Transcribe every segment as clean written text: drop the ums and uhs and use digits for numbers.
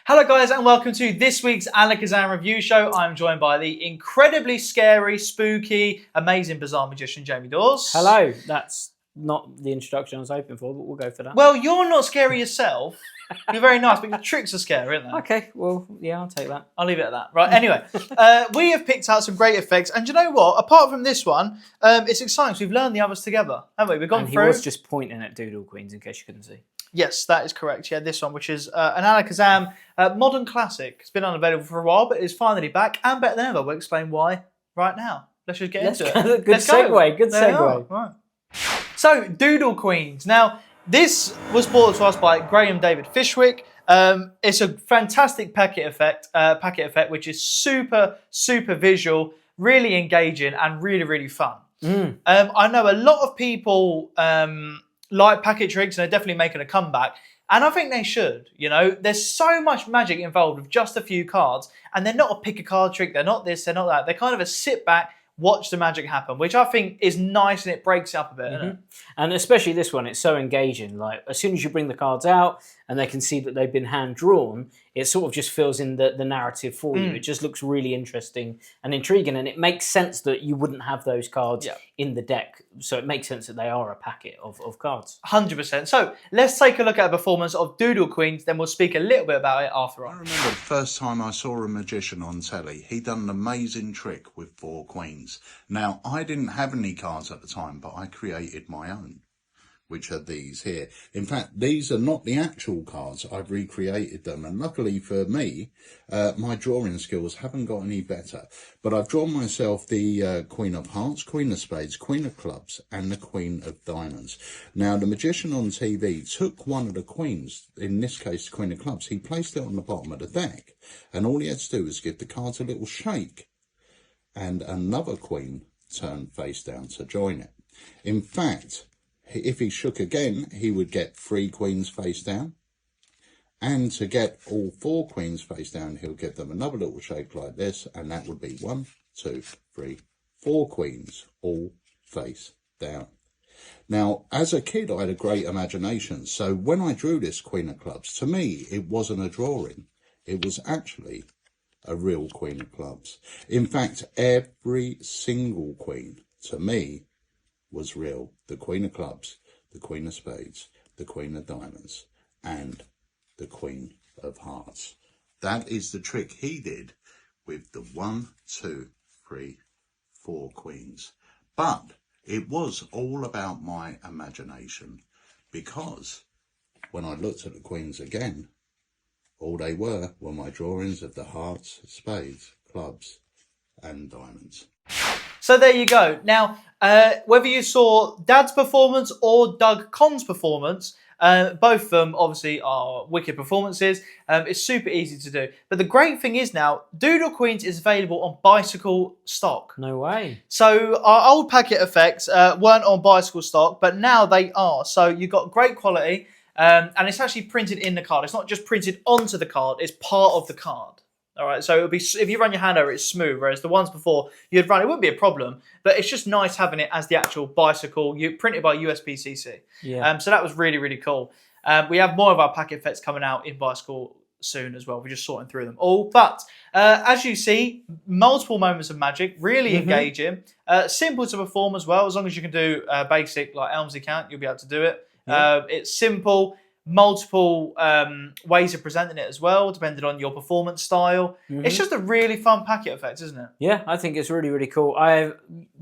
Hello guys and welcome to this week's Alakazam review show. I'm joined by the incredibly scary, spooky, amazing, bizarre magician Jamie Dawes. Hello, that's not the introduction I was hoping for, but we'll go for that. Well, you're not scary yourself. You're very nice, but your tricks are scary, aren't they? Okay, well, yeah, I'll take that. I'll leave it at that. Right, anyway, we have picked out some great effects, and you know what? Apart from this one, it's exciting because we've learned the others together, haven't we? We've gone through. He was just pointing at Doodle Queens in case you couldn't see. Yes, that is correct. Yeah, this one, which is an Alakazam modern classic. It's been unavailable for a while, but it's finally back and better than ever. We'll explain why right now. Let's just get into it. Good segue. Good segue. Right. So, Doodle Queens. Now, this was brought to us by Graeme David Fishwick. It's a fantastic packet effect, which is super visual, really engaging, and really fun. I know a lot of people like packet tricks, and they're definitely making a comeback. And I think they should, you know. There's so much magic involved with just a few cards, and they're not a pick a card trick, they're not this, they're not that. They're kind of a sit back, watch the magic happen, which I think is nice and it breaks it up a bit, isn't it? And especially this one, it's so engaging. Like, as soon as you bring the cards out and they can see that they've been hand-drawn, it sort of just fills in the narrative for you. It just looks really interesting and intriguing, and it makes sense that you wouldn't have those cards in the deck. So it makes sense that they are a packet of cards. 100%. So let's take a look at a performance of Doodle Queens, then we'll speak a little bit about it after on. I remember the first time I saw a magician on telly, he done an amazing trick with 4 queens. Now, I didn't have any cards at the time, but I created my own, which are these here. In fact, these are not the actual cards. I've recreated them. And luckily for me, my drawing skills haven't got any better. But I've drawn myself the Queen of Hearts, Queen of Spades, Queen of Clubs, and the Queen of Diamonds. Now, the magician on TV took one of the queens, in this case, the Queen of Clubs. He placed it on the bottom of the deck. And all he had to do was give the cards a little shake. And another queen turned face down to join it. In fact, if he shook again, he would get 3 queens face down. And to get all 4 queens face down, he'll give them another little shake like this. And that would be 1, 2, 3, 4 queens all face down. Now, as a kid, I had a great imagination. So when I drew this Queen of Clubs, to me, it wasn't a drawing. It was actually a real Queen of Clubs. In fact, every single queen, to me, was real. The Queen of Clubs, the Queen of Spades, the Queen of Diamonds, and the Queen of Hearts. That is the trick he did with the 1, 2, 3, 4 queens. But it was all about my imagination, because when I looked at the queens again, all they were my drawings of the hearts, spades, clubs, and diamonds. So there you go. Now, whether you saw Dad's performance or Doug Con's performance, both of them obviously are wicked performances. It's super easy to do. But the great thing is now, Doodle Queens is available on bicycle stock. No way. So our old packet effects weren't on bicycle stock, but now they are. So you've got great quality. And it's actually printed in the card. It's not just printed onto the card, it's part of the card. All right, so it'll be, if you run your hand over it, it's smooth, whereas the ones before you'd run, it wouldn't be a problem, but it's just nice having it as the actual bicycle, printed by USPCC. Yeah. So that was really cool. We have more of our packet effects coming out in bicycle soon as well. We're just sorting through them all. But as you see, multiple moments of magic, really engaging, simple to perform as well. As long as you can do basic like Elmsley count, you'll be able to do it. It's simple, multiple ways of presenting it as well, depending on your performance style. It's just a really fun packet effect, isn't it? Yeah, I think it's really cool. I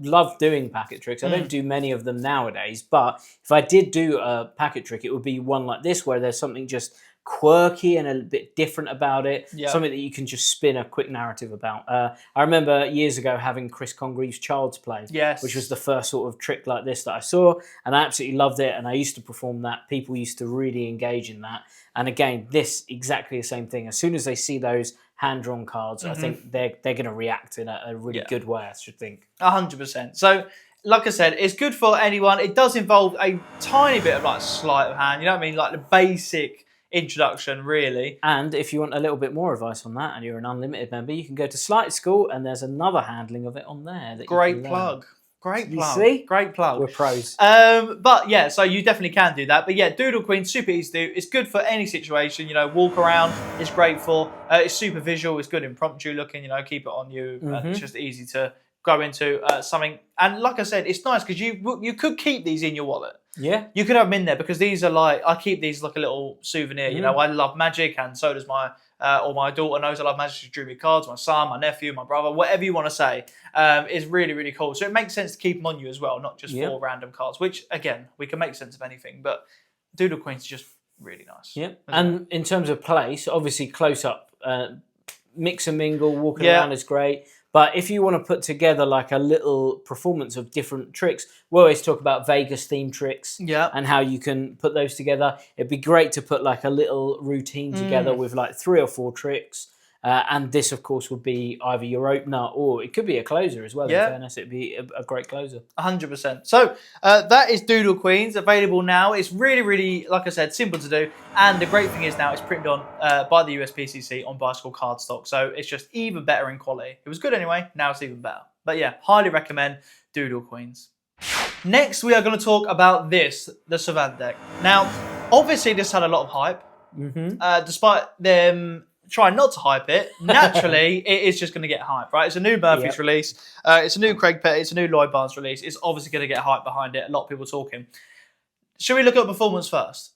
love doing packet tricks. I don't do many of them nowadays, but if I did do a packet trick, it would be one like this, where there's something just quirky and a bit different about it, something that you can just spin a quick narrative about. I remember years ago having Chris Congreve's Child's Play, which was the first sort of trick like this that I saw, and I absolutely loved it, and I used to perform that. People used to really engage in that. And again, this exactly the same thing. As soon as they see those hand-drawn cards, I think they're going to react in a really good way, I should think. 100%. So like I said, it's good for anyone. It does involve a tiny bit of like sleight of hand, you know what I mean? Like the basic introduction, really. And if you want a little bit more advice on that and you're an unlimited member, you can go to Sleight School, and there's another handling of it on there. Great plug. Great You plug. see? Great plug. We're pros. But yeah, so you definitely can do that. But yeah, Doodle Queen, super easy to do. It's good for any situation. You know, walk around. It's great for. It's super visual. It's good impromptu looking. You know, keep it on you. And it's just easy to go into something. And like I said, it's nice because you could keep these in your wallet. Yeah. You could have them in there because these are like, I keep these like a little souvenir. You know, I love magic, and so does my or my daughter knows I love magic. She drew me cards. My son, my nephew, my brother, whatever you want to say, is really, really cool. So it makes sense to keep them on you as well, not just for random cards, which again, we can make sense of anything, but Doodle Queens is just really nice. Yeah. And in terms of place, obviously close up, mix and mingle, walking around is great. But if you want to put together like a little performance of different tricks, we always talk about Vegas themed tricks and how you can put those together. It'd be great to put like a little routine together with like 3 or 4 tricks. And this, of course, would be either your opener or it could be a closer as well. In fairness, it'd be a great closer. 100%. So that is Doodle Queens, available now. It's really, really, like I said, simple to do. And the great thing is now it's printed on by the USPCC on bicycle cardstock. So it's just even better in quality. It was good anyway. Now it's even better. But yeah, highly recommend Doodle Queens. Next, we are going to talk about this, the Savant deck. Now, obviously, this had a lot of hype. Despite them trying not to hype it, naturally, it is just going to get hype, right? It's a new Murphy's release. It's a new Craig Petty. It's a new Lloyd Barnes release. It's obviously going to get hype behind it. A lot of people talking. Should we look at performance first?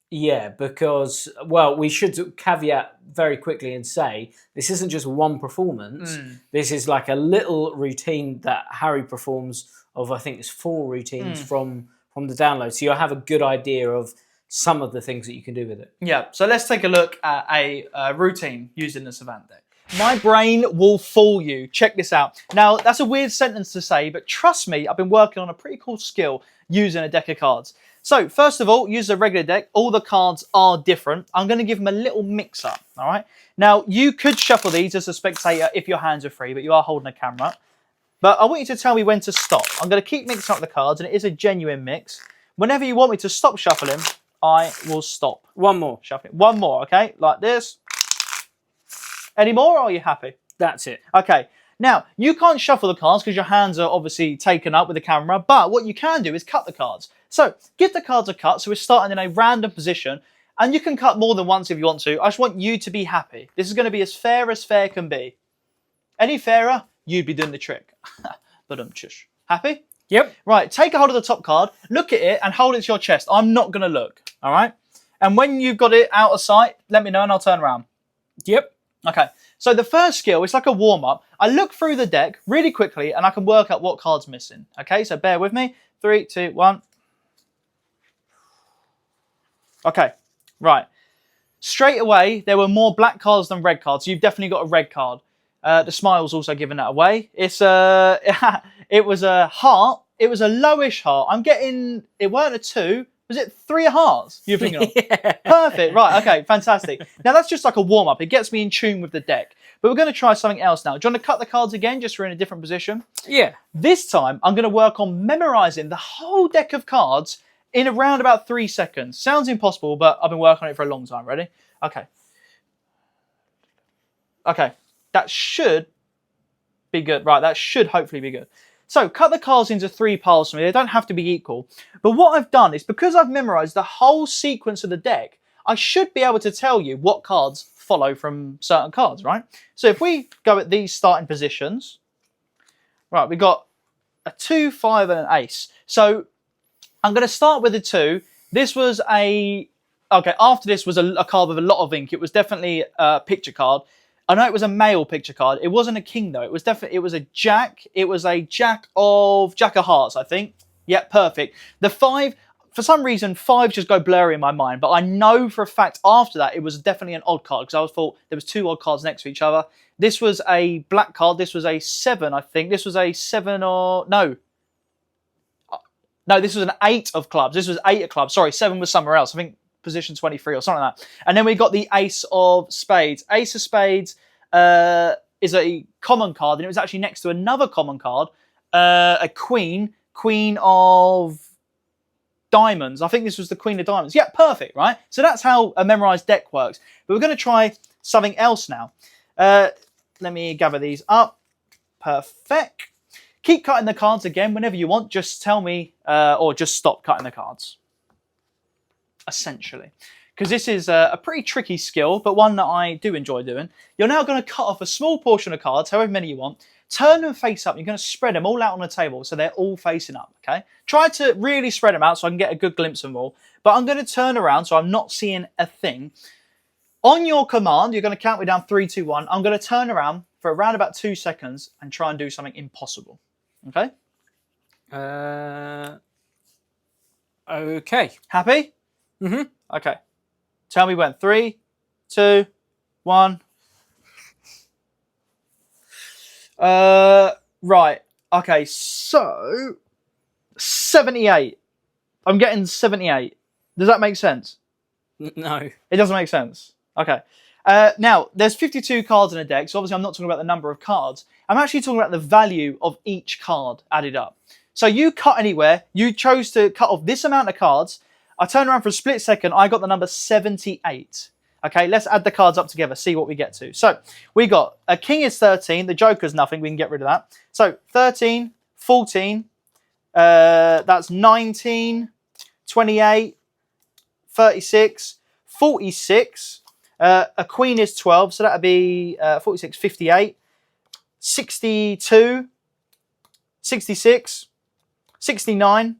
Yeah, because, well, we should caveat very quickly and say this isn't just one performance. This is like a little routine that Harry performs of, I think it's 4 routines from the download. So you'll have a good idea of some of the things that you can do with it. Yeah, so let's take a look at a routine using the Savant deck. My brain will fool you. Check this out. Now, that's a weird sentence to say, but trust me, I've been working on a pretty cool skill using a deck of cards. So, first of all, use a regular deck. All the cards are different. I'm going to give them a little mix-up, all right? Now, you could shuffle these as a spectator if your hands are free, but you are holding a camera. But I want you to tell me when to stop. I'm going to keep mixing up the cards, and it is a genuine mix. Whenever you want me to stop shuffling, I will stop. One more. Shuffling. One more, okay? Like this. Any more, or are you happy? That's it. Okay. Now, you can't shuffle the cards because your hands are obviously taken up with the camera, but what you can do is cut the cards. So, give the cards a cut, so we're starting in a random position, and you can cut more than once if you want to. I just want you to be happy. This is going to be as fair can be. Any fairer, you'd be doing the trick. But shush. Happy? Yep. Right, take a hold of the top card, look at it, and hold it to your chest. I'm not going to look, all right? And when you've got it out of sight, let me know and I'll turn around. Yep. Okay, so the first skill, it's like a warm-up. I look through the deck really quickly and I can work out what card's missing. Okay, so bear with me. 3, 2, 1. Okay, right. Straight away, there were more black cards than red cards. So you've definitely got a red card. The smile's also giving that away. It's it was a heart. It was a lowish heart. I'm getting, it weren't a 2. Was it 3 of hearts you're thinking of? Yeah. Perfect. Right. Okay. Fantastic. Now that's just like a warm up. It gets me in tune with the deck. But we're going to try something else now. Do you want to cut the cards again just so we're in a different position? Yeah. This time I'm going to work on memorizing the whole deck of cards in around about 3 seconds. Sounds impossible, but I've been working on it for a long time. Ready? Okay. Okay. That should be good. Right. That should hopefully be good. So, cut the cards into 3 piles for me. They don't have to be equal. But what I've done is, because I've memorised the whole sequence of the deck, I should be able to tell you what cards follow from certain cards, right? So, if we go at these starting positions, right, we've got a 2, 5, and an ace. So, I'm going to start with a 2. This was a... Okay, after this was a card with a lot of ink. It was definitely a picture card. I know it was a male picture card. It wasn't a king though. It was definitely, it was a jack. It was a jack of hearts, I think. Yeah, perfect. The 5, for some reason, 5 just go blurry in my mind. But I know for a fact after that, it was definitely an odd card because I thought there was 2 odd cards next to each other. This was a black card. This was a 7, I think. This was a 7 or, no. No, this was an 8 of clubs. This was 8 of clubs. Sorry, 7 was somewhere else. I think position 23 or something like that. And then we got the ace of spades. Ace of spades is a common card, and it was actually next to another common card, a queen of diamonds. I think this was the queen of diamonds. Yeah, perfect, right? So that's how a memorized deck works. But we're going to try something else now. Let me gather these up. Perfect. keep cutting the cards again whenever you want. Just tell me, or just stop cutting the cards. Essentially. Because this is a pretty tricky skill, but one that I do enjoy doing. You're now going to cut off a small portion of cards, however many you want, turn them face up. You're going to spread them all out on the table so they're all facing up, okay? Try to really spread them out so I can get a good glimpse of them all. But I'm going to turn around so I'm not seeing a thing. On your command, you're going to count me down 3, 2, 1. I'm going to turn around for around about 2 seconds and try and do something impossible, okay? Okay. Happy? Mm-hmm. Okay. Tell me when. 3, 2, 1. Right. Okay, so 78. I'm getting 78. Does that make sense? No. It doesn't make sense. Okay. Now, there's 52 cards in a deck, so obviously I'm not talking about the number of cards. I'm actually talking about the value of each card added up. So you cut anywhere. You chose to cut off this amount of cards. I turned around for a split second. I got the number 78. Okay, let's add the cards up together, see what we get to. So we got a king is 13. The joker's nothing. We can get rid of that. So 13, 14. That's 19, 28, 36, 46. A queen is 12. So that would be 46, 58, 62, 66, 69.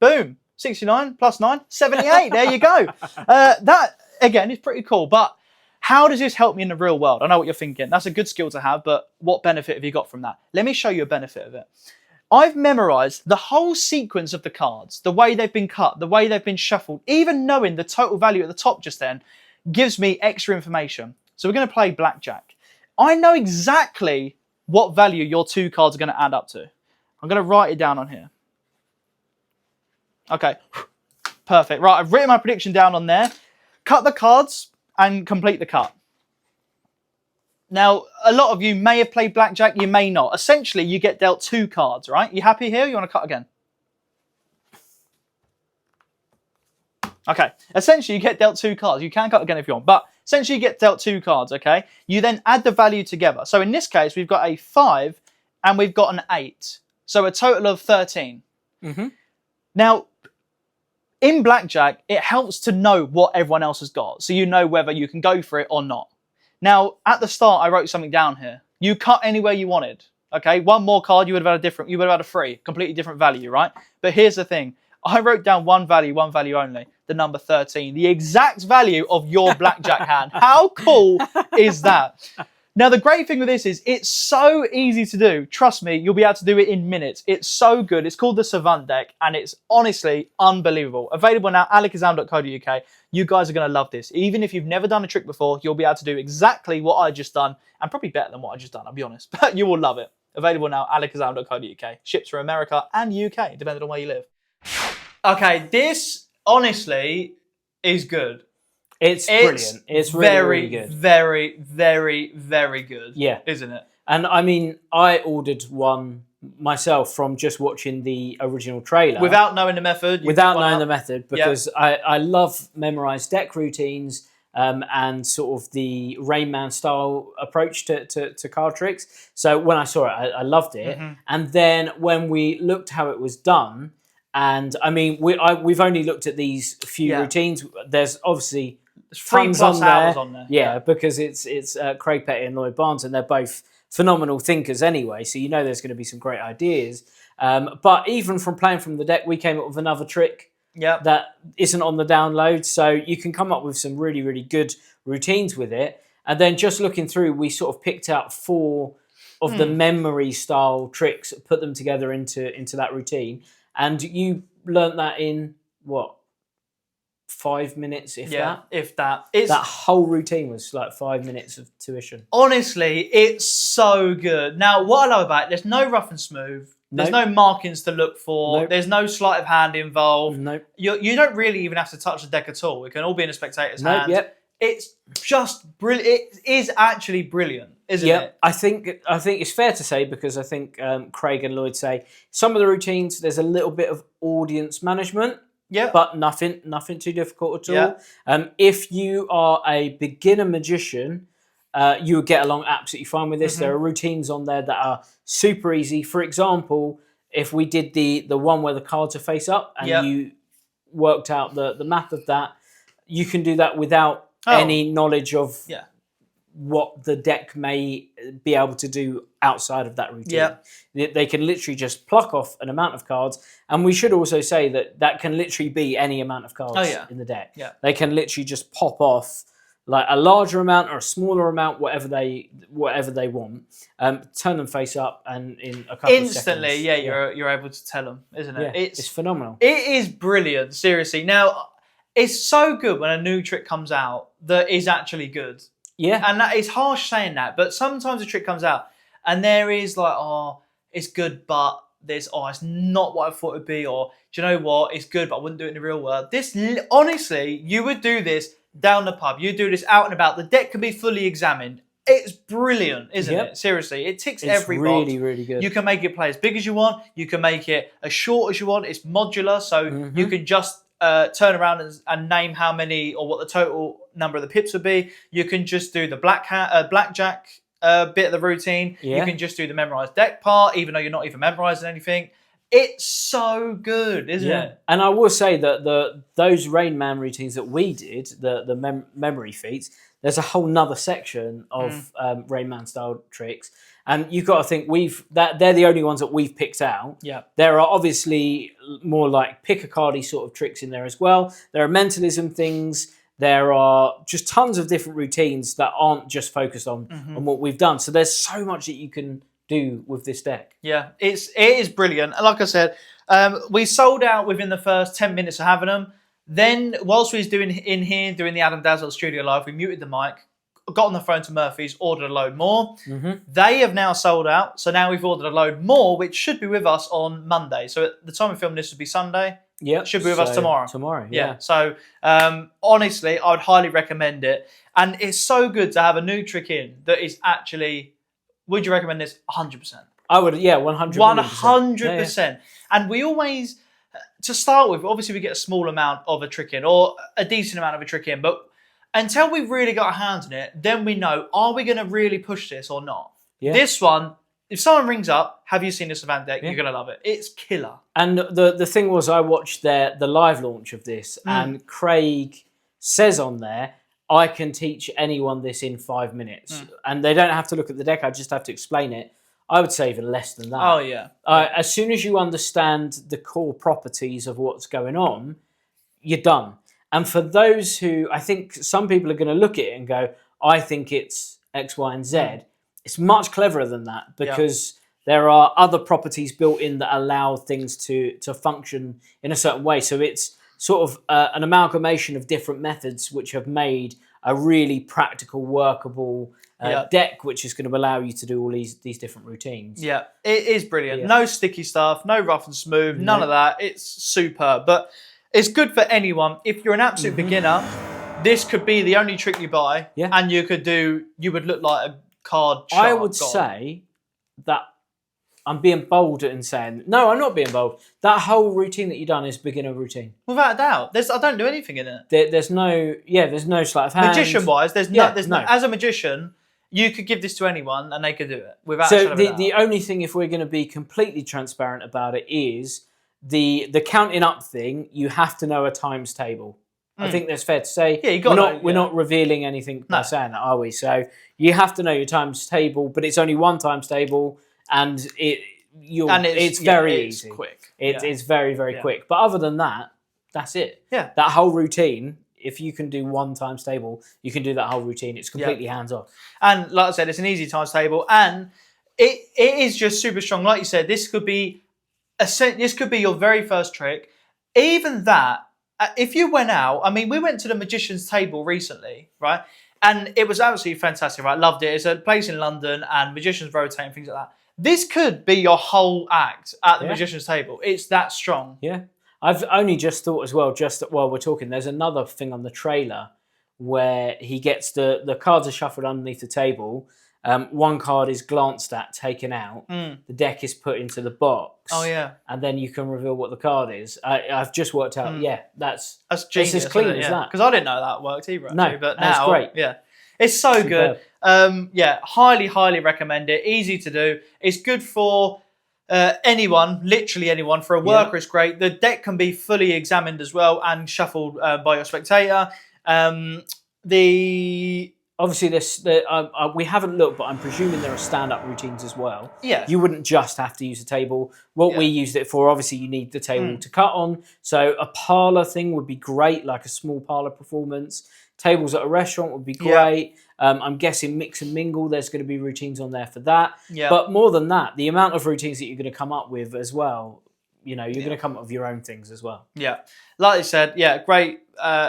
Boom. 69 plus 9, 78. There you go. That, again, is pretty cool. But how does this help me in the real world? I know what you're thinking. That's a good skill to have, but what benefit have you got from that? Let me show you a benefit of it. I've memorized the whole sequence of the cards, the way they've been cut, the way they've been shuffled. Even knowing the total value at the top just then gives me extra information. So we're going to play blackjack. I know exactly what value your 2 cards are going to add up to. I'm going to write it down on here. Okay, perfect. Right, I've written my prediction down on there. Cut the cards and complete the cut. Now, a lot of you may have played blackjack, you may not. Essentially, you get dealt 2 cards, right? You happy here? You want to cut again? Okay, essentially, you get dealt 2 cards. You can cut again if you want, but essentially, you get dealt 2 cards, okay? You then add the value together. So in this case, we've got a 5 and we've got an 8. So a total of 13. Mm-hmm. Now, in blackjack, it helps to know what everyone else has got, so you know whether you can go for it or not. Now, at the start, I wrote something down here. You cut anywhere you wanted. Okay, one more card, you would have had a 3, completely different value, right? But here's the thing. I wrote down one value only, the number 13, the exact value of your blackjack hand. How cool is that? Now, the great thing with this is it's so easy to do. Trust me, you'll be able to do it in minutes. It's so good. It's called the Savant deck, and it's honestly unbelievable. Available now, alakazam.co.uk. You guys are going to love this. Even if you've never done a trick before, you'll be able to do exactly what I just done, and probably better than what I just done, I'll be honest. But you will love it. Available now, alakazam.co.uk. Ships from America and UK, depending on where you live. Okay, this, honestly, is good. It's brilliant. It's really, really good. Very, very, very good. Yeah. Isn't it? And I mean, I ordered one myself from just watching the original trailer. Without knowing the method. Without knowing the method, because I love memorised deck routines and sort of the Rain Man style approach to card tricks. So when I saw it, I loved it. Mm-hmm. And then when we looked how it was done, and I mean, we've only looked at these few routines. There's obviously 3+ hours on there. Yeah, because it's Craig Petty and Lloyd Barnes, and they're both phenomenal thinkers anyway, so you know there's going to be some great ideas. But even from playing from the deck, we came up with another trick that isn't on the download, so you can come up with some really, really good routines with it. And then just looking through, we sort of picked out 4 of the memory style tricks, put them together into that routine. And you learnt that in, what, 5 minutes, if that? If that. That whole routine was like 5 minutes of tuition. Honestly, it's so good. Now, what I love about it, there's no rough and smooth. There's no markings to look for. There's no sleight of hand involved. You don't really even have to touch the deck at all. It can all be in a spectator's hand. It's just brilliant. It is actually brilliant, isn't it? I think it's fair to say, because I think Craig and Lloyd say some of the routines, there's a little bit of audience management. Yeah, but nothing too difficult at all. If you are a beginner magician, you would get along absolutely fine with this. There are routines on there that are super easy. For example, if we did the one where the cards are face up and you worked out the math of that, you can do that without any knowledge of what the deck may be able to do outside of that routine. They can literally just pluck off an amount of cards, and we should also say that can literally be any amount of cards in the deck. They can literally just pop off like a larger amount or a smaller amount, whatever they want. Turn them face up, and in a couple of seconds, you're able to tell them, isn't it? It's phenomenal. It is brilliant, seriously. Now, it's so good when a new trick comes out that is actually good. Yeah. And it's harsh saying that, but sometimes a trick comes out and there is like, oh, it's good, but it's not what I thought it'd be, or do you know what? It's good, but I wouldn't do it in the real world. This, honestly, you would do this down the pub. You do this out and about. The deck can be fully examined. It's brilliant, isn't it? Seriously, it ticks every box. It's really, really good. You can make it play as big as you want. You can make it as short as you want. It's modular, so you can just turn around and name how many or what the total number of the pips would be. You can just do the blackjack bit of the routine. You can just do the memorized deck part, even though you're not even memorizing anything. It's so good, isn't it? And I will say that those Rain Man routines that we did, the memory feats, there's a whole nother section of Rain Man style tricks. And you've got to think they're the only ones that we've picked out. Yeah. There are obviously more like pick-a-cardy sort of tricks in there as well. There are mentalism things. There are just tons of different routines that aren't just focused on what we've done. So there's so much that you can do with this deck. Yeah, it is brilliant. And like I said, we sold out within the first 10 minutes of having them. Then, whilst we was doing the Adam Dazzle Studio Live, we muted the mic, got on the phone to Murphy's, ordered a load more. They have now sold out. So now we've ordered a load more, which should be with us on Monday. So at the time of filming this would be Sunday. Yeah, should be with us tomorrow. Yeah. So honestly, I would highly recommend it. And it's so good to have a new trick in that is actually... Would you recommend this? 100%. I would, 100%. 100%. And we always, to start with, obviously we get a small amount of a trick in or a decent amount of a trick in, but until we've really got our hands on it, then we know, are we going to really push this or not? Yeah. This one, if someone rings up, have you seen the Savant deck? You're going to love it. It's killer. And the thing was, I watched the live launch of this, and Craig says on there, I can teach anyone this in 5 minutes. And they don't have to look at the deck, I just have to explain it. I would say even less than that. Oh, yeah. As soon as you understand the core properties of what's going on, you're done. And for those who, I think some people are going to look at it and go, I think it's X, Y, and Z. It's much cleverer than that because there are other properties built in that allow things to function in a certain way. So it's sort of an amalgamation of different methods which have made a really practical, workable deck, which is going to allow you to do all these different routines. Yeah, it is brilliant. No sticky stuff, no rough and smooth, none of that. It's superb. But it's good for anyone. If you're an absolute beginner, this could be the only trick you buy, and you would look like a card shark. I would say that I'm being bold in saying, no, I'm not being bold. That whole routine that you've done is beginner routine. Without a doubt. I don't do anything in it. There's no sleight of hand. Magician-wise, there's no. As a magician, you could give this to anyone and they could do it without. So the only thing, if we're going to be completely transparent about it, is the counting up thing. You have to know a times table. I think that's fair to say. Yeah, we're not revealing anything by saying that, are we? So you have to know your times table, but it's only one times table. And it's very easy. Quick. It's very, very quick. But other than that, that's it. Yeah. That whole routine, if you can do one times table, you can do that whole routine. It's completely hands off. And like I said, it's an easy times table, and it is just super strong. Like you said, this could be your very first trick. Even that, if you went out, I mean, we went to the Magician's Table recently, right? And it was absolutely fantastic, right? Loved it. It's a place in London, and magicians rotate and things like that. This could be your whole act at the Magician's Table. It's that strong. Yeah. I've only just thought as well, just while we're talking, there's another thing on the trailer where he gets the cards are shuffled underneath the table. One card is glanced at, taken out. The deck is put into the box. Oh, yeah. And then you can reveal what the card is. I've just worked out, that's genius, as clean as that. Because I didn't know that worked either, actually. No, but now, that's great. Yeah. It's so good. Yeah, highly recommend it. Easy to do. It's good for anyone, literally anyone. For a worker, it's great. The deck can be fully examined as well and shuffled by your spectator. Obviously, we haven't looked, but I'm presuming there are stand-up routines as well. Yeah. You wouldn't just have to use a table. What we used it for, obviously, you need the table to cut on. So a parlour thing would be great, like a small parlour performance. Tables at a restaurant would be great. I'm guessing mix and mingle, there's going to be routines on there for that. Yeah. But more than that, the amount of routines that you're going to come up with as well, you're going to come up with your own things as well. Yeah. Like you said, great.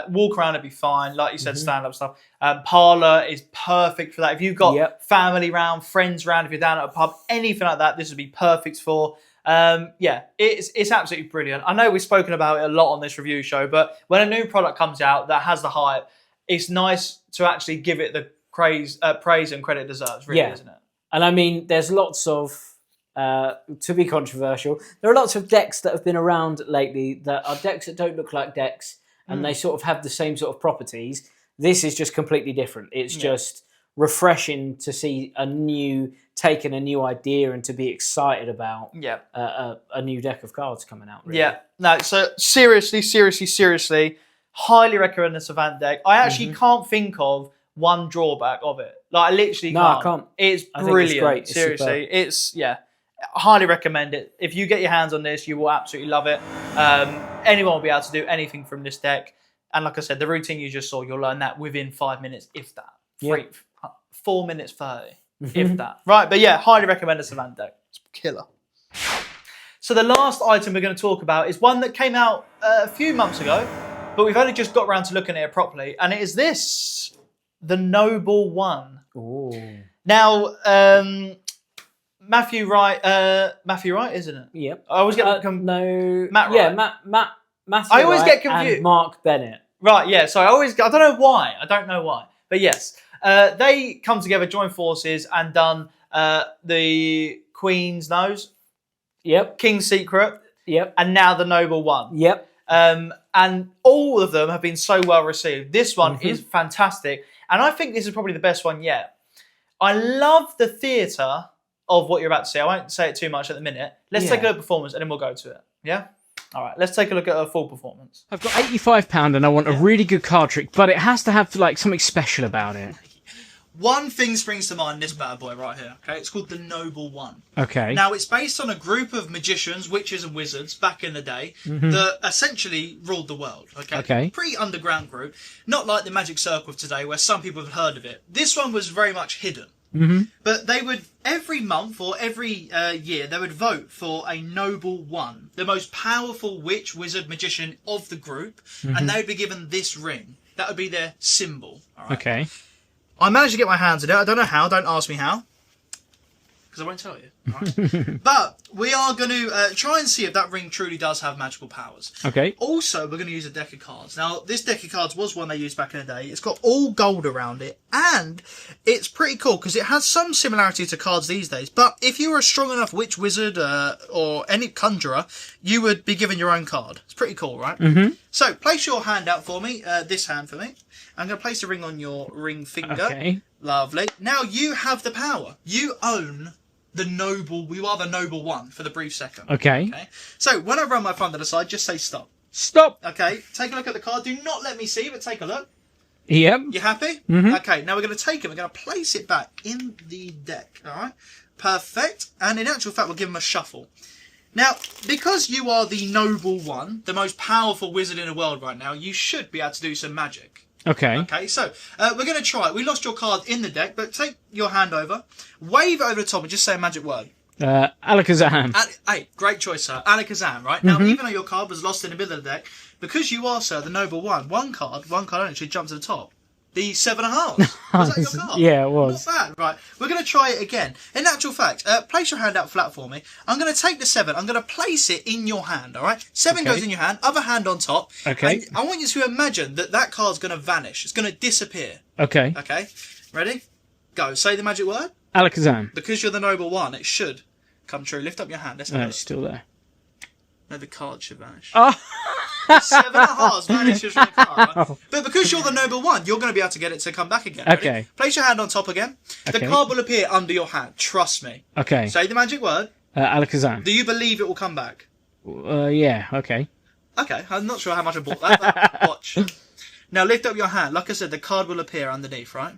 Walk around, it'd be fine. Like you said, stand-up stuff. Parlour is perfect for that. If you've got family round, friends round, if you're down at a pub, anything like that, this would be perfect for. It's absolutely brilliant. I know we've spoken about it a lot on this review show, but when a new product comes out that has the hype, it's nice to actually give it the praise and credit it deserves, really, isn't it? And I mean, there's lots of, to be controversial, there are lots of decks that have been around lately that are decks that don't look like decks and they sort of have the same sort of properties. This is just completely different. It's just refreshing to see a new take and a new idea and to be excited about a new deck of cards coming out. Really. Yeah. No, so seriously, highly recommend the Savant deck. I actually can't think of one drawback of it. Like, I literally can't. I can't. It's brilliant. It's great. Seriously. It's highly recommend it. If you get your hands on this, you will absolutely love it. Anyone will be able to do anything from this deck. And like I said, the routine you just saw, you'll learn that within 5 minutes, if that. 4 minutes 30, if that. Right, but highly recommend the Savant deck. It's killer. So the last item we're going to talk about is one that came out a few months ago, but we've only just got around to looking at it properly, and it is this, the Noble One. Ooh. Now, Matthew Wright, isn't it? Yep. I always get Matt Wright. Yeah, Matthew I always Wright get confused. And Mark Bennett. Right, yeah. So I don't know why. But yes, they come together, join forces, and done the Queen's Nose. Yep. King's Secret. Yep. And now the Noble One. Yep. And all of them have been so well received. This one is fantastic. And I think this is probably the best one yet. I love the theatre of what you're about to see. I won't say it too much at the minute. Let's take a look at performance and then we'll go to it. Yeah? All right, let's take a look at a full performance. I've got £85 and I want a really good card trick, but it has to have like something special about it. One thing springs to mind, this bad boy right here. Okay, it's called the Noble One. Okay. Now, it's based on a group of magicians, witches and wizards back in the day that essentially ruled the world. Okay. Pretty underground group. Not like the Magic Circle of today where some people have heard of it. This one was very much hidden. But they would, every month or every year, they would vote for a Noble One, the most powerful witch, wizard, magician of the group, and they would be given this ring. That would be their symbol. All right? Okay. I managed to get my hands on it. I don't know how. Don't ask me how. Because I won't tell you. Right? But we are going to try and see if that ring truly does have magical powers. Okay. Also, we're going to use a deck of cards. Now, this deck of cards was one they used back in the day. It's got all gold around it. And it's pretty cool because it has some similarity to cards these days. But if you were a strong enough witch, wizard, or any conjurer, you would be given your own card. It's pretty cool, right? So, place your hand out for me. This hand for me. I'm going to place the ring on your ring finger. Okay. Lovely. Now you have the power. You own the Noble. You are the Noble One for the brief second. Okay. So when I run my thumb to the side, just say stop. Stop. Okay. Take a look at the card. Do not let me see, but take a look. Yep. You happy? Okay. Now we're going to take it. We're going to place it back in the deck. All right. Perfect. And in actual fact, we'll give him a shuffle. Now, because you are the Noble One, the most powerful wizard in the world right now, you should be able to do some magic. Okay. Okay, so we're going to try it. We lost your card in the deck, but take your hand over, wave it over the top and just say a magic word. Alakazam. Hey, great choice, sir. Alakazam, right? Now, even though your card was lost in the middle of the deck, because you are, sir, the Noble One, one card only should jump to the top. The 7.5. Was that your card? Yeah, it was. Not bad. Right, we're going to try it again. In actual fact, place your hand out flat for me. I'm going to take the 7. I'm going to place it in your hand, all right? 7 goes in your hand, other hand on top. Okay. And I want you to imagine that card's going to vanish. It's going to disappear. Okay. Okay, ready? Go. Say the magic word. Alakazam. Because you're the Noble One, it should come true. Lift up your hand. Let's have a No, look. it's still there. No, the card should vanish. Oh. 7 of hearts vanishes from the card. Right? But because you're the noble one, you're going to be able to get it to come back again. Ready? Okay. Place your hand on top again. The Okay. card will appear under your hand. Trust me. Okay. Say the magic word. Alakazam. Do you believe it will come back? Yeah. Okay. Okay, I'm not sure how much I bought that. Watch. Now lift up your hand. Like I said, the card will appear underneath, right?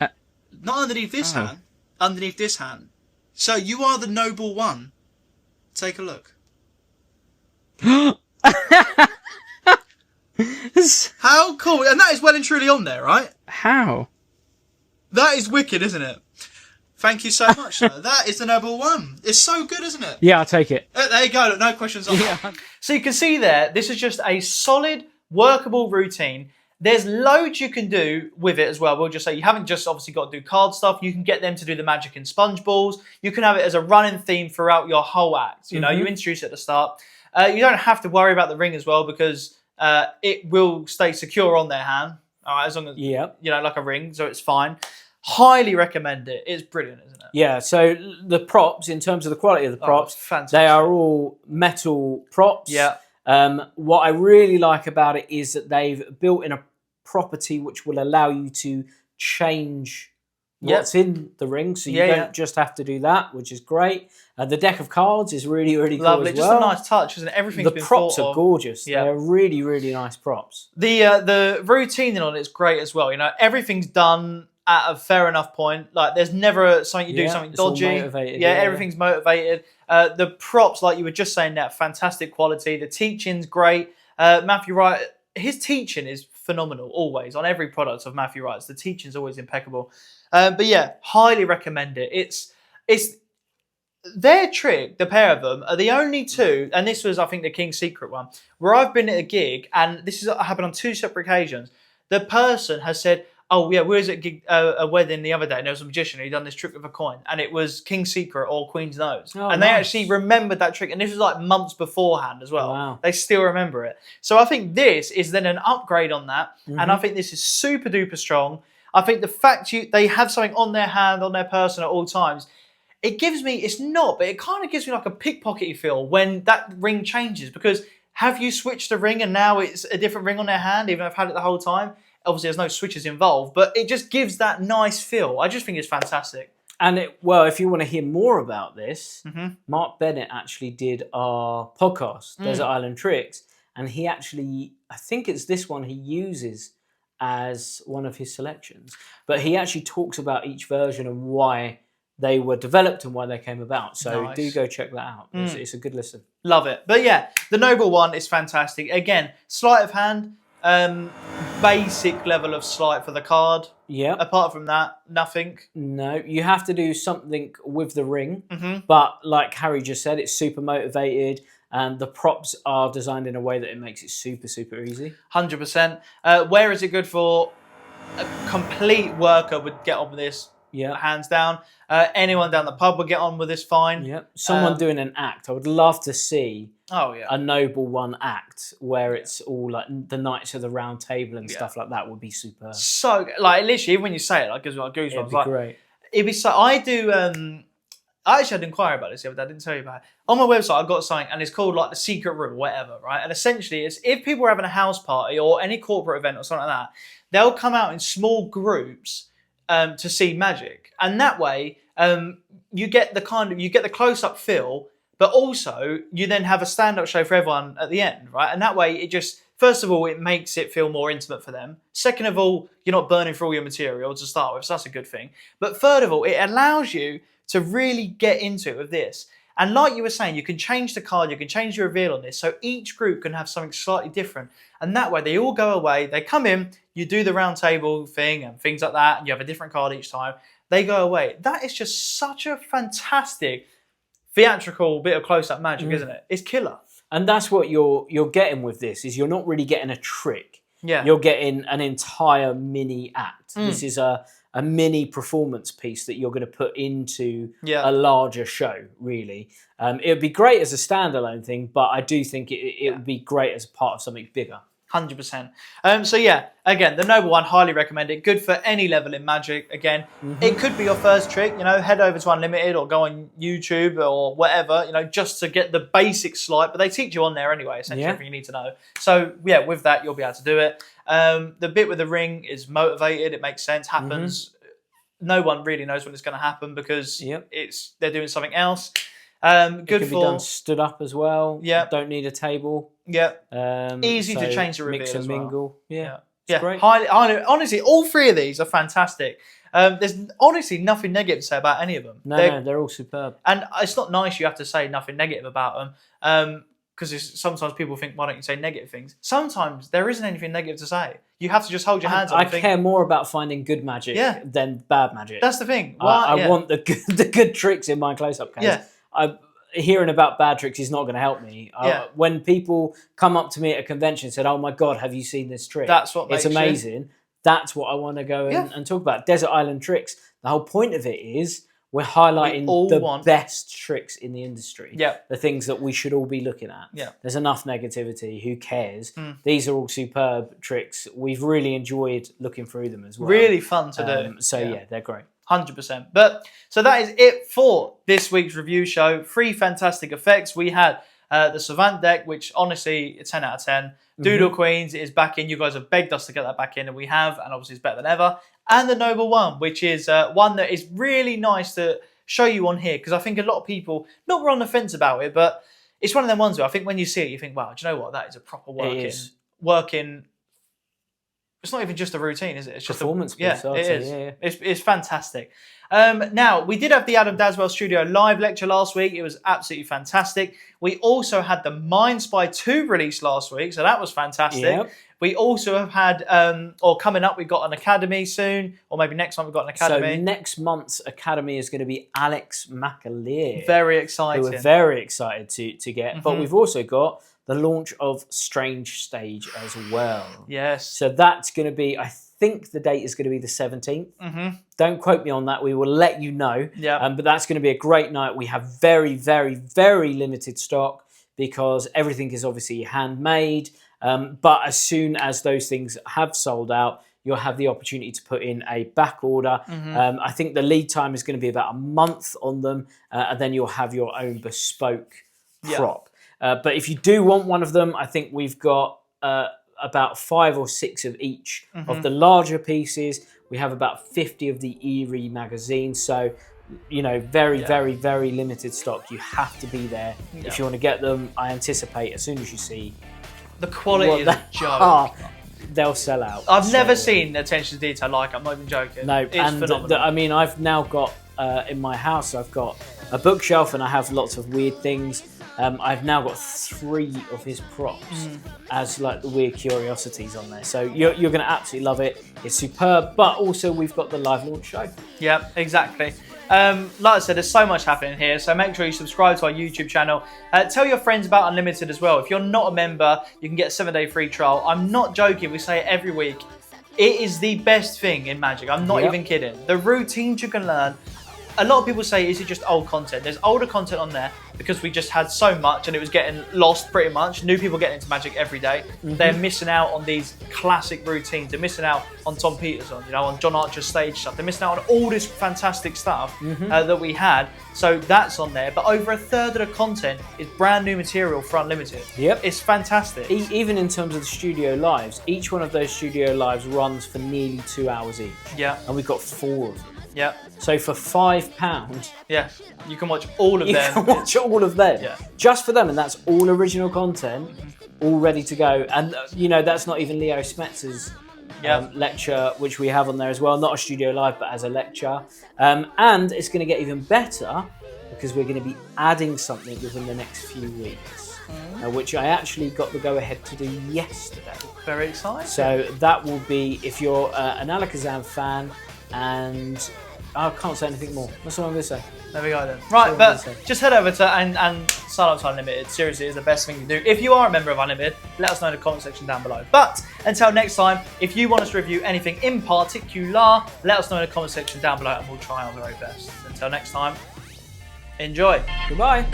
Not underneath this hand. Underneath this hand. So you are the noble one. Take a look. How cool. And that is well and truly on there, right? How? That is wicked, isn't it? Thank you so much, sir. That is the noble one. It's so good, isn't it? Yeah, I'll take it. There you go. Look, no questions asked. So you can see there, this is just a solid, workable routine. There's loads you can do with it as well. We'll just say you haven't just obviously got to do card stuff. You can get them to do the magic in sponge balls. You can have it as a running theme throughout your whole act. You know, you introduce it at the start. You don't have to worry about the ring as well because it will stay secure on their hand. All right, as long as, you know, like a ring, so it's fine. Highly recommend it. It's brilliant, isn't it? Yeah, so the props, in terms of the quality of the props, fantastic. they are all metal props. Yeah. What I really like about it is that they've built in a property which will allow you to change what's in the ring, so you don't just have to do that, which is great. The deck of cards is really, really lovely. cool as well. Just a nice touch, isn't it? Everything's been the props thought are of. gorgeous. Yeah. They're really, really nice props. The routine on it's great as well. You know, everything's done at a fair enough point. Like, there's never something you do something it's all dodgy. motivated, Everything's motivated. The props, like you were just saying, that fantastic quality. The teaching's great. Matthew Wright, his teaching is phenomenal. Always on every product of Matthew Wright's, the teaching's always impeccable. But yeah, highly recommend it. It's their trick. The pair of them are the only two, and this was, I think, the King's Secret one, where I've been at a gig, and this has happened on 2 separate occasions. The person has said, "Oh yeah, we was at a wedding the other day, and there was a magician who done this trick with a coin, and it was King's Secret or Queen's Nose." And they actually remembered that trick, and this was like months beforehand as well. Wow. They still remember it. So I think this is then an upgrade on that, and I think this is super duper strong. I think the fact they have something on their hand, on their person at all times, it gives me, it's not, but it kind of gives me like a pickpockety feel when that ring changes, because have you switched the ring and now it's a different ring on their hand, even though I've had it the whole time? Obviously, there's no switches involved, but it just gives that nice feel. I just think it's fantastic. And if you want to hear more about this, Mark Bennett actually did our podcast, Desert Island Tricks, and he actually, I think it's this one he uses as one of his selections. But he actually talks about each version and why they were developed and why they came about. So do go check that out. It's a good listen. Love it. But yeah, the Noble one is fantastic. Again, sleight of hand. Basic level of sleight for the card. Yeah. Apart from that, nothing. No, you have to do something with the ring. But like Harry just said, it's super motivated, and the props are designed in a way that it makes it super, super easy. 100%. Where is it good for? A complete worker would get on with this. Yeah. Hands down. Anyone down the pub would get on with this fine. Yeah. Someone doing an act. I would love to see a Noble One act where it's all like the Knights of the Round Table and stuff like that would be superb. So, like, literally, even when you say it, like, gives me like goosebumps. It'd be great. It'd be so. I do. I actually had an inquiry about this the other day. I didn't tell you about it. On my website, I've got something, and it's called like the secret room, whatever, right? And essentially, it's if people are having a house party or any corporate event or something like that, they'll come out in small groups to see magic, and that way, you get the close-up feel, but also you then have a stand-up show for everyone at the end, right? And that way, it just, first of all, it makes it feel more intimate for them. Second of all, you're not burning through all your material to start with, so that's a good thing. But third of all, it allows you to really get into it with this. And like you were saying, you can change the card, you can change your reveal on this, so each group can have something slightly different. And that way, they all go away, they come in, you do the round table thing and things like that, and you have a different card each time. They go away. That is just such a fantastic theatrical bit of close-up magic, isn't it? It's killer. And that's what you're getting with this, is you're not really getting a trick. Yeah. You're getting an entire mini act. This is a mini performance piece that you're going to put into a larger show, really. It would be great as a standalone thing, but I do think it would be great as a part of something bigger. 100%. So yeah, again, the Noble one, highly recommend it. Good for any level in Magic. Again, it could be your first trick. You know, head over to Unlimited or go on YouTube or whatever. You know, just to get the basic sleight. But they teach you on there anyway. Essentially, everything you need to know. So yeah, with that, you'll be able to do it. The bit with the ring is motivated. It makes sense. Happens. No one really knows when it's going to happen because they're doing something else. Good it can for be done stood up as well. Yeah. Don't need a table. Yeah. Easy to change the reveal mix and as well. mingle. Yeah. Yeah. Great. Highly, honestly, all three of these are fantastic. There's honestly nothing negative to say about any of them. No, they're all superb. And it's not nice you have to say nothing negative about them. Because sometimes people think, why don't you say negative things? Sometimes there isn't anything negative to say. You have to just hold your hands up. I care more about finding good magic than bad magic. That's the thing. I want the good tricks in my close-up case. Yeah. Hearing about bad tricks is not going to help me. When people come up to me at a convention and said, "Oh my God, have you seen this trick? That's what makes it's amazing." That's what I want to go and talk about. Desert Island tricks. The whole point of it is we're highlighting the best tricks in the industry. Yeah. The things that we should all be looking at. Yeah. There's enough negativity. Who cares? These are all superb tricks. We've really enjoyed looking through them as well. Really fun to do. So yeah, they're great. 100%. But so that is it for this week's review show. 3 fantastic effects. We had the Savant deck, which honestly, 10 out of 10. Doodle Queens is back in. You guys have begged us to get that back in, and we have, and obviously it's better than ever. And the Noble one, which is one that is really nice to show you on here, because I think a lot of people, not were on the fence about it, but it's one of them ones where I think when you see it, you think, wow, do you know what? That is a proper working. It's not even just a routine, is it? It's just performance piece. Yeah, it is. Yeah. It's fantastic. Now, we did have the Adam Daswell Studio live lecture last week. It was absolutely fantastic. We also had the Mind Spy 2 release last week, so that was fantastic. Yep. We also have had, or coming up, we've got an academy soon, or maybe next month we've got an academy. So next month's academy is going to be Alex McAleer. Very exciting. Who we're very excited to get. But we've also got the launch of Strange Stage as well. Yes. So that's going to be, I think the date is going to be the 17th. Don't quote me on that. We will let you know. Yeah. But that's going to be a great night. We have very, very, very limited stock because everything is obviously handmade. But as soon as those things have sold out, you'll have the opportunity to put in a back order. I think the lead time is going to be about a month on them, and then you'll have your own bespoke prop. But if you do want one of them, I think we've got about 5 or 6 of each of the larger pieces. We have about 50 of the Eerie magazine. So, you know, very, very limited stock. You have to be there if you want to get them. I anticipate as soon as you see the quality is a joke. They'll sell out. I've never seen attention to detail like I'm not even joking. No, it's and phenomenal. I mean, I've now got in my house, I've got a bookshelf and I have lots of weird things. I've now got 3 of his props as like the weird curiosities on there. So you're going to absolutely love it. It's superb, but also we've got the live launch show. Yeah, exactly. Like I said, there's so much happening here, so make sure you subscribe to our YouTube channel. Tell your friends about Unlimited as well. If you're not a member, you can get a 7-day free trial. I'm not joking, we say it every week. It is the best thing in Magic. I'm not even kidding. The routines you can learn. A lot of people say, is it just old content? There's older content on there because we just had so much and it was getting lost pretty much. New people getting into Magic every day. They're missing out on these classic routines. They're missing out on Tom Peterson, you know, on John Archer's stage stuff. They're missing out on all this fantastic stuff that we had. So that's on there. But over a third of the content is brand new material for Unlimited. Yep. It's fantastic. Even in terms of the studio lives, each one of those studio lives runs for nearly 2 hours each. Yeah. And we've got 4 of them. Yeah. So for £5, you can watch all of them. You can watch all of them, just for them, and that's all original content, all ready to go. And you know, that's not even Leo Smetz's lecture, which we have on there as well. Not a studio live, but as a lecture. And it's going to get even better because we're going to be adding something within the next few weeks, which I actually got the go-ahead to do yesterday. Very exciting. So that will be, if you're an Alakazam fan, and I can't say anything more. That's all I'm going to say. There we go then. Right, but just head over to and sign up to Unlimited. Seriously, it's the best thing to do. If you are a member of Unlimited, let us know in the comment section down below. But until next time, if you want us to review anything in particular, let us know in the comment section down below and we'll try our very best. Until next time, enjoy. Goodbye.